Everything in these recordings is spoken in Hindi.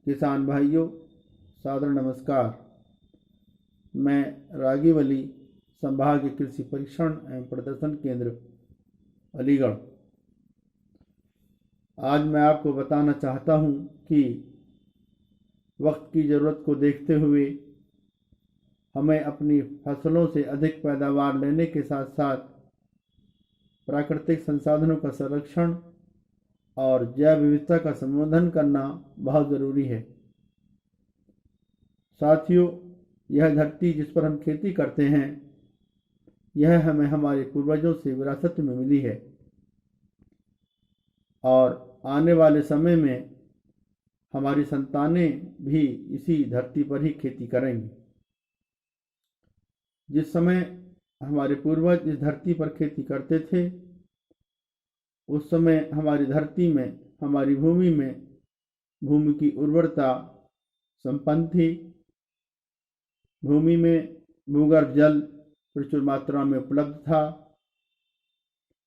किसान भाइयों, सादर नमस्कार। मैं रागीवली संभाग कृषि परीक्षण एवं प्रदर्शन केंद्र अलीगढ़। आज मैं आपको बताना चाहता हूं कि वक्त की ज़रूरत को देखते हुए हमें अपनी फसलों से अधिक पैदावार लेने के साथ साथ प्राकृतिक संसाधनों का संरक्षण और जैव विविधता का संवर्धन करना बहुत ज़रूरी है। साथियों, यह धरती जिस पर हम खेती करते हैं, यह हमें हमारे पूर्वजों से विरासत में मिली है और आने वाले समय में हमारी संतानें भी इसी धरती पर ही खेती करेंगी। जिस समय हमारे पूर्वज इस धरती पर खेती करते थे, उस समय हमारी धरती में, हमारी भूमि की उर्वरता संपन्न थी। भूमि में भूगर्भ जल प्रचुर मात्रा में उपलब्ध था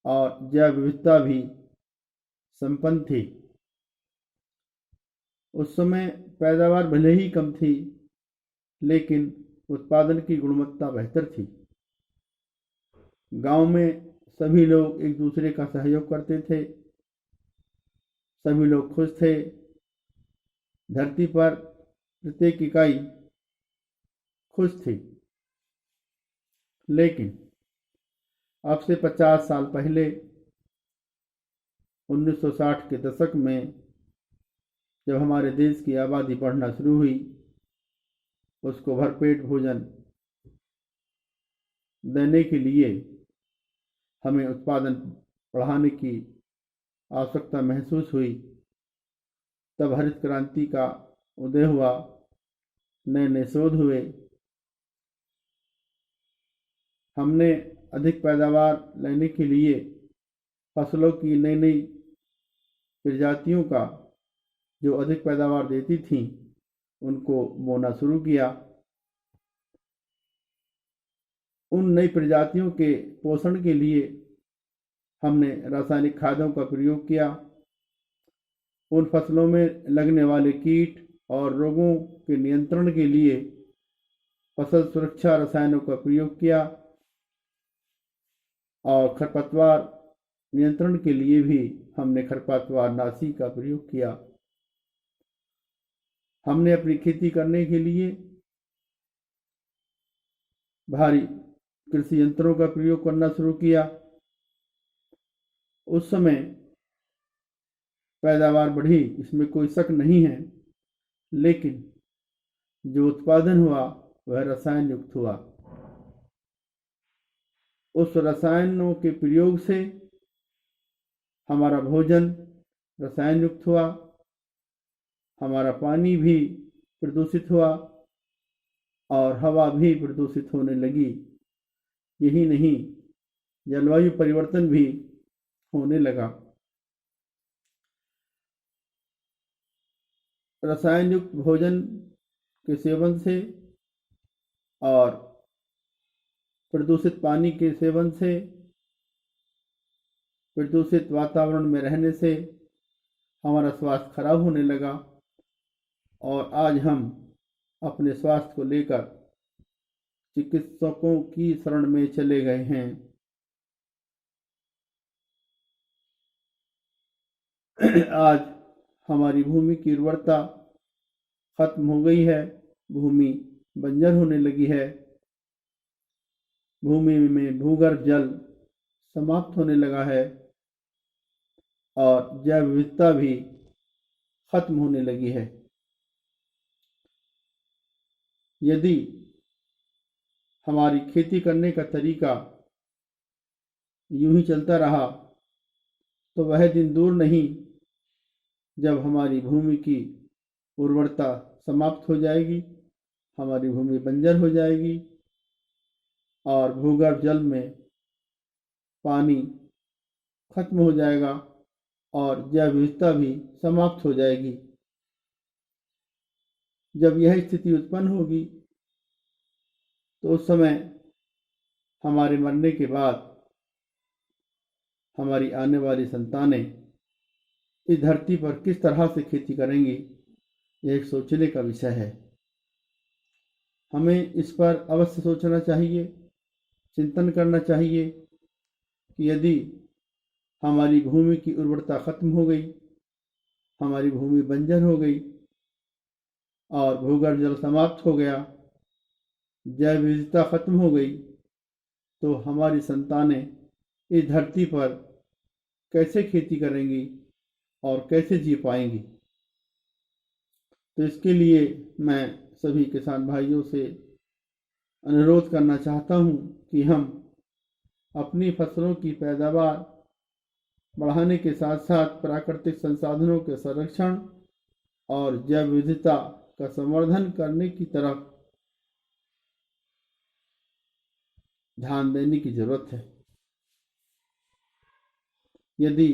और जैव विविधता भी संपन्न थी। उस समय पैदावार भले ही कम थी, लेकिन उत्पादन की गुणवत्ता बेहतर थी। गांव में सभी लोग एक दूसरे का सहयोग करते थे, सभी लोग खुश थे। धरती पर प्रत्येक इकाई खुश थी। लेकिन अब से 50 साल पहले 1960 के दशक में जब हमारे देश की आबादी बढ़ना शुरू हुई, उसको भरपेट भोजन देने के लिए हमें उत्पादन बढ़ाने की आवश्यकता महसूस हुई। तब हरित क्रांति का उदय हुआ, नए नए शोध हुए। हमने अधिक पैदावार लेने के लिए फसलों की नई नई प्रजातियों का, जो अधिक पैदावार देती थीं, उनको बोना शुरू किया। उन नई प्रजातियों के पोषण के लिए हमने रासायनिक खादों का प्रयोग किया। उन फसलों में लगने वाले कीट और रोगों के नियंत्रण के लिए फसल सुरक्षा रसायनों का प्रयोग किया और खरपतवार नियंत्रण के लिए भी हमने खरपतवार नाशी का प्रयोग किया। हमने अपनी खेती करने के लिए भारी कृषि यंत्रों का प्रयोग करना शुरू किया। उस समय पैदावार बढ़ी, इसमें कोई शक नहीं है, लेकिन जो उत्पादन हुआ वह रसायन युक्त हुआ। उस रसायनों के प्रयोग से हमारा भोजन रसायन युक्त हुआ, हमारा पानी भी प्रदूषित हुआ और हवा भी प्रदूषित होने लगी। यही नहीं, जलवायु परिवर्तन भी होने लगा। रसायन युक्त भोजन के सेवन से और प्रदूषित पानी के सेवन से, प्रदूषित वातावरण में रहने से हमारा स्वास्थ्य खराब होने लगा और आज हम अपने स्वास्थ्य को लेकर चिकित्सकों की शरण में चले गए हैं। आज हमारी भूमि की उर्वरता खत्म हो गई है, भूमि बंजर होने लगी है, भूमि में भूगर्भ जल समाप्त होने लगा है और जैव विविधता भी खत्म होने लगी है। यदि हमारी खेती करने का तरीका यूं ही चलता रहा तो वह दिन दूर नहीं जब हमारी भूमि की उर्वरता समाप्त हो जाएगी, हमारी भूमि बंजर हो जाएगी और भूगर्भ जल में पानी खत्म हो जाएगा और जैव विविधता भी समाप्त हो जाएगी। जब यह स्थिति उत्पन्न होगी तो उस समय हमारे मरने के बाद हमारी आने वाली संतानें इस धरती पर किस तरह से खेती करेंगी, यह एक सोचने का विषय है। हमें इस पर अवश्य सोचना चाहिए, चिंतन करना चाहिए कि यदि हमारी भूमि की उर्वरता खत्म हो गई, हमारी भूमि बंजर हो गई और भूगर्भ जल समाप्त हो गया, जैव विविधता खत्म हो गई, तो हमारी संतानें इस धरती पर कैसे खेती करेंगी और कैसे जी पाएंगी। तो इसके लिए मैं सभी किसान भाइयों से अनुरोध करना चाहता हूँ कि हम अपनी फसलों की पैदावार बढ़ाने के साथ साथ प्राकृतिक संसाधनों के संरक्षण और जैव विविधता का संवर्धन करने की तरफ ध्यान देने की जरूरत है। यदि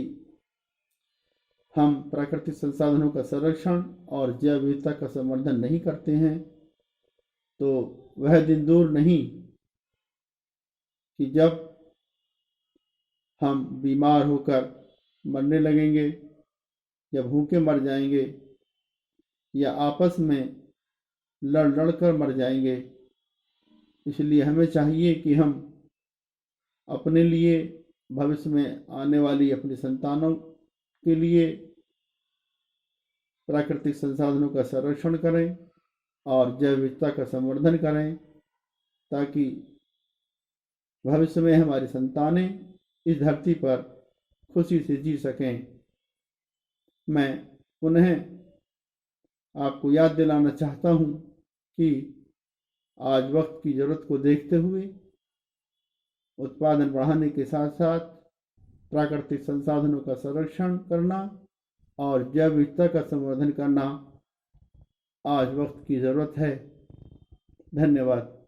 हम प्राकृतिक संसाधनों का संरक्षण और जैव विविधता का संवर्धन नहीं करते हैं तो वह दिन दूर नहीं कि जब हम बीमार होकर मरने लगेंगे या भूखे मर जाएंगे या आपस में लड़ लड़ कर मर जाएंगे। इसलिए हमें चाहिए कि हम अपने लिए, भविष्य में आने वाली अपनी संतानों के लिए प्राकृतिक संसाधनों का संरक्षण करें और जैव विविधता का संवर्धन करें, ताकि भविष्य में हमारी संतानें इस धरती पर खुशी से जी सकें। मैं पुनः आपको याद दिलाना चाहता हूँ कि आज वक्त की ज़रूरत को देखते हुए उत्पादन बढ़ाने के साथ साथ प्राकृतिक संसाधनों का संरक्षण करना और जैव विविधता का संवर्धन करना आज वक्त की ज़रूरत है। धन्यवाद।